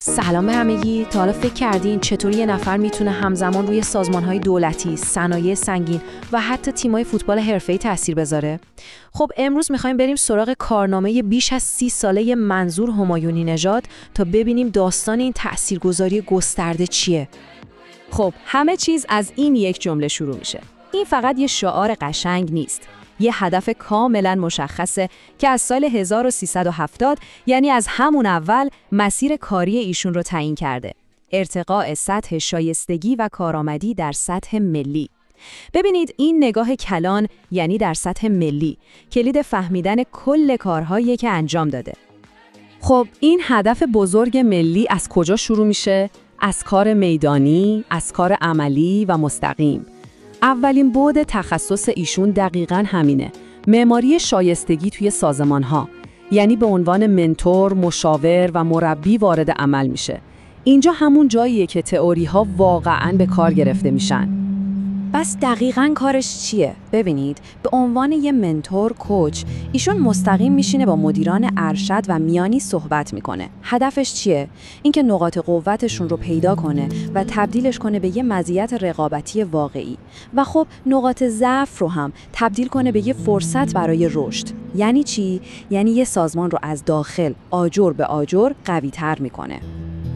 سلام به همگی. تا حالا فکر کردین چطور یه نفر میتونه همزمان روی سازمان‌های دولتی، صنایع سنگین و حتی تیم‌های فوتبال حرفه‌ای تأثیر بذاره؟ خب امروز می‌خوایم بریم سراغ کارنامه بیش از 30 ساله منظور همایونی نژاد تا ببینیم داستان این تأثیرگذاری گسترده چیه. خب همه چیز از این یک جمله شروع میشه. این فقط یه شعار قشنگ نیست. یه هدف کاملا مشخصه که از سال 1370 یعنی از همون اول مسیر کاری ایشون رو تعیین کرده. ارتقاء سطح شایستگی و کارآمدی در سطح ملی. ببینید این نگاه کلان یعنی در سطح ملی کلید فهمیدن کل کارهایی که انجام داده. خب این هدف بزرگ ملی از کجا شروع میشه؟ از کار میدانی، از کار عملی و مستقیم. اولین بعد تخصص ایشون دقیقاً همینه. معماری شایستگی توی سازمان‌ها. یعنی به عنوان منتور، مشاور و مربی وارد عمل میشه. اینجا همون جاییه که تئوری‌ها واقعاً به کار گرفته میشن. بس دقیقاً کارش چیه؟ ببینید به عنوان یه منتور، کوچ، ایشون مستقیم میشینه با مدیران ارشد و میانی صحبت میکنه. هدفش چیه؟ اینکه نقاط قوتشون رو پیدا کنه و تبدیلش کنه به یه مزیت رقابتی واقعی و خب نقاط ضعف رو هم تبدیل کنه به یه فرصت برای رشد. یعنی چی؟ یعنی یه سازمان رو از داخل آجر به آجر قوی‌تر میکنه.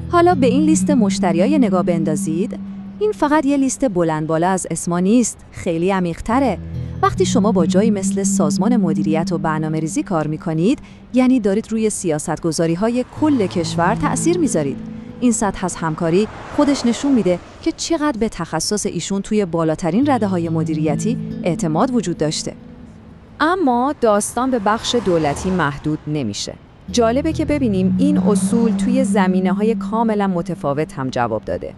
حالا به این لیست مشتریای نگاه بندازید. این فقط یه لیست بلند بالا از اسما نیست، خیلی عمیق‌تره. وقتی شما با جایی مثل سازمان مدیریت و برنامه‌ریزی کار می‌کنید، یعنی دارید روی سیاست‌گذاری‌های کل کشور تأثیر می‌ذارید. این سطح از همکاری خودش نشون میده که چقدر به تخصص ایشون توی بالاترین رده‌های مدیریتی اعتماد وجود داشته. اما داستان به بخش دولتی محدود نمیشه. جالبه که ببینیم این اصول توی زمینه‌های کاملا متفاوت هم جواب داده.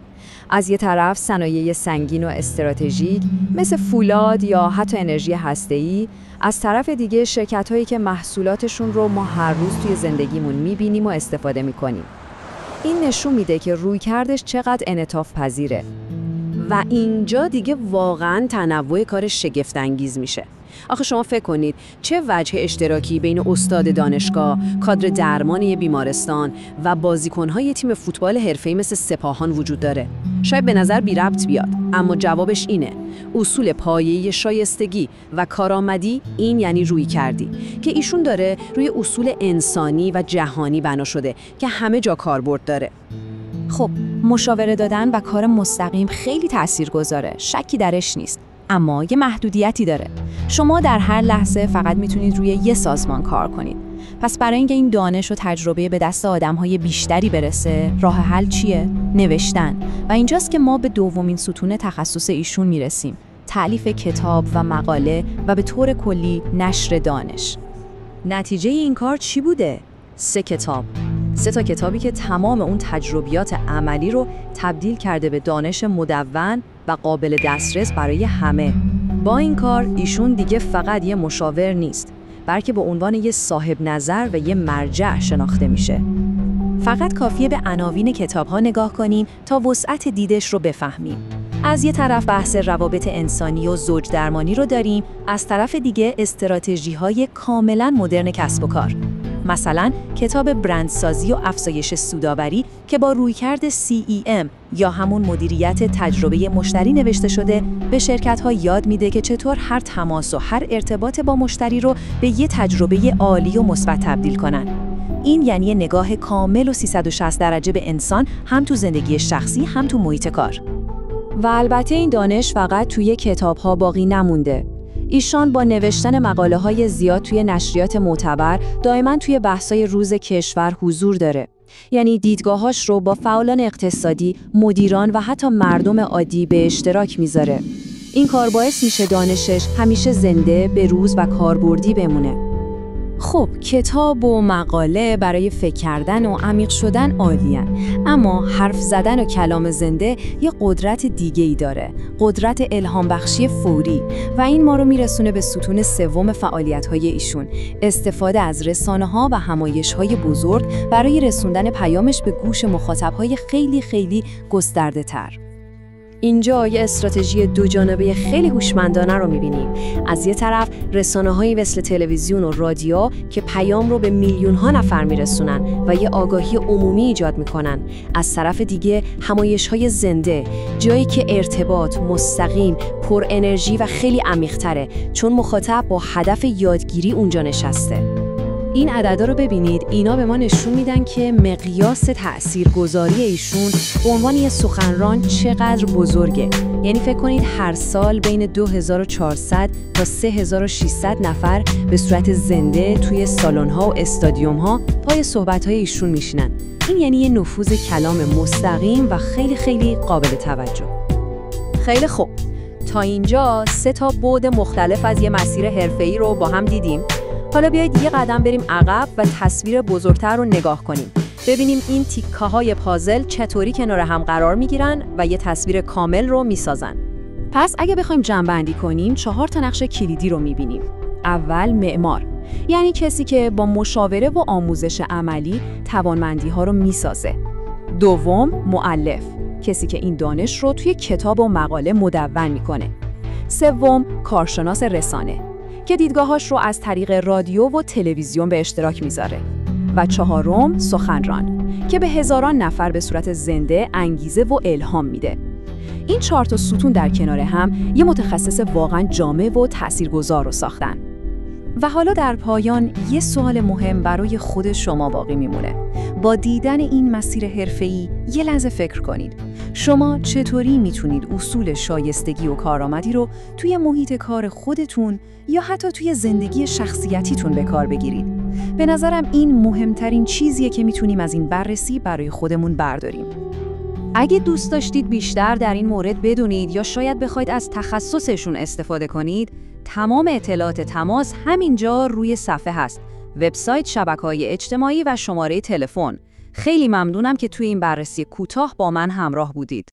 از یه طرف صنایع سنگین و استراتژیک مثل فولاد یا حتی انرژی هسته‌ای، از طرف دیگه شرکت‌هایی که محصولاتشون رو ما هر روز توی زندگیمون می‌بینیم و استفاده می‌کنیم. این نشون میده که رویکردش چقدر انعطاف پذیره. و اینجا دیگه واقعاً تنوع کارش شگفت‌انگیز میشه. آخه شما فکر کنید چه وجه اشتراکی بین استاد دانشگاه، کادر درمانی بیمارستان و بازیکن‌های تیم فوتبال حرفه‌ای مثل سپاهان وجود داره. شاید به نظر بی ربط بیاد، اما جوابش اینه. اصول پایه‌ای شایستگی و کارآمدی این یعنی روی کردی که ایشون داره روی اصول انسانی و جهانی بنا شده که همه جا کاربرد داره. خب مشاوره دادن و کار مستقیم خیلی تاثیرگذاره، شکی درش نیست. اما یه محدودیتی داره. شما در هر لحظه فقط میتونید روی یه سازمان کار کنید. پس برای اینکه این دانش و تجربه به دست آدم‌های بیشتری برسه، راه حل چیه؟ نوشتن. و اینجاست که ما به دومین ستون تخصص ایشون میرسیم. تألیف کتاب و مقاله و به طور کلی نشر دانش. نتیجه این کار چی بوده؟ 3 کتاب. 3 تا کتابی که تمام اون تجربیات عملی رو تبدیل کرده به دانش مدون و قابل دسترس برای همه. با این کار ایشون دیگه فقط یه مشاور نیست، بلکه به عنوان یه صاحب نظر و یه مرجع شناخته میشه. فقط کافیه به عناوین کتاب‌ها نگاه کنیم تا وسعت دیدش رو بفهمیم. از یه طرف بحث روابط انسانی و زوج درمانی رو داریم، از طرف دیگه استراتژی‌های کاملاً مدرن کسب و کار. مثلا کتاب برندسازی و افزایش سودآوری که با رویکرد CEM یا همون مدیریت تجربه مشتری نوشته شده، به شرکت‌ها یاد میده که چطور هر تماس و هر ارتباط با مشتری رو به یه تجربه عالی و مثبت تبدیل کنن. این یعنی نگاه کامل و 360 درجه به انسان، هم تو زندگی شخصی هم تو محیط کار. و البته این دانش فقط توی کتاب‌ها باقی نمونده. ایشان با نوشتن مقاله‌های زیاد توی نشریات معتبر دائما توی بحث‌های روز کشور حضور داره. یعنی دیدگاهاش رو با فعالان اقتصادی، مدیران و حتی مردم عادی به اشتراک میذاره. این کار باعث میشه دانشش همیشه زنده، بروز و کاربردی بمونه. خب کتاب و مقاله برای فکر کردن و عمیق شدن عالیه، اما حرف زدن و کلام زنده یه قدرت دیگه‌ای داره، قدرت الهام بخشی فوری، و این ما رو میرسونه به ستون سوم فعالیت‌های ایشون، استفاده از رسانه‌ها و همایش‌های بزرگ برای رسوندن پیامش به گوش مخاطب‌های خیلی گسترده‌تر. اینجا یه استراتژی دو جانبه خیلی هوشمندانه رو می‌بینیم. از یه طرف رسانه‌هایی مثل تلویزیون و رادیو که پیام رو به میلیون‌ها نفر میرسونن و یه آگاهی عمومی ایجاد میکنن. از طرف دیگه همایش‌های زنده، جایی که ارتباط مستقیم، پر انرژی و خیلی عمیق‌تره، چون مخاطب با هدف یادگیری اونجا نشسته. این عددا رو ببینید، اینا به ما نشون میدن که مقیاس تاثیرگذاری ایشون به عنوان یه سخنران چقدر بزرگه. یعنی فکر کنید هر سال بین 2400 تا 3600 نفر به صورت زنده توی سالن‌ها و استادیوم‌ها پای صحبت‌های ایشون میشینن. این یعنی یه نفوذ کلام مستقیم و خیلی خیلی قابل توجه. خیلی خوب. تا اینجا 3 بعد مختلف از یه مسیر حرفه‌ای رو با هم دیدیم. حالا بیایید یه قدم بریم عقب و تصویر بزرگتر رو نگاه کنیم. ببینیم این تیکه‌های پازل چطوری کنار هم قرار میگیرن و یه تصویر کامل رو میسازن. پس اگه بخوایم جمع‌بندی کنیم 4 نقش کلیدی رو میبینیم. اول معمار، یعنی کسی که با مشاوره و آموزش عملی توانمندی‌ها رو میسازه. دوم مؤلف، کسی که این دانش رو توی کتاب و مقاله مدون میکنه. سوم کارشناس رسانه، که دیدگاهاش رو از طریق رادیو و تلویزیون به اشتراک میذاره. و چهارم سخنران، که به هزاران نفر به صورت زنده انگیزه و الهام میده. این 4 ستون در کنار هم یه متخصص واقعا جامع و تاثیرگذار رو ساختن. و حالا در پایان یه سوال مهم برای خود شما باقی میمونه. با دیدن این مسیر حرفه‌ای یه لحظه فکر کنید. شما چطوری میتونید اصول شایستگی و کارآمدی رو توی محیط کار خودتون یا حتی توی زندگی شخصیتیتون به کار بگیرید؟ به نظرم این مهمترین چیزیه که میتونیم از این بررسی برای خودمون برداریم. اگه دوست داشتید بیشتر در این مورد بدونید یا شاید بخواید از تخصصشون استفاده کنید، تمام اطلاعات تماس همینجا روی صفحه هست. وبسایت، شبکه‌های اجتماعی و شماره تلفن. خیلی ممنونم که توی این بررسی کوتاه با من همراه بودید.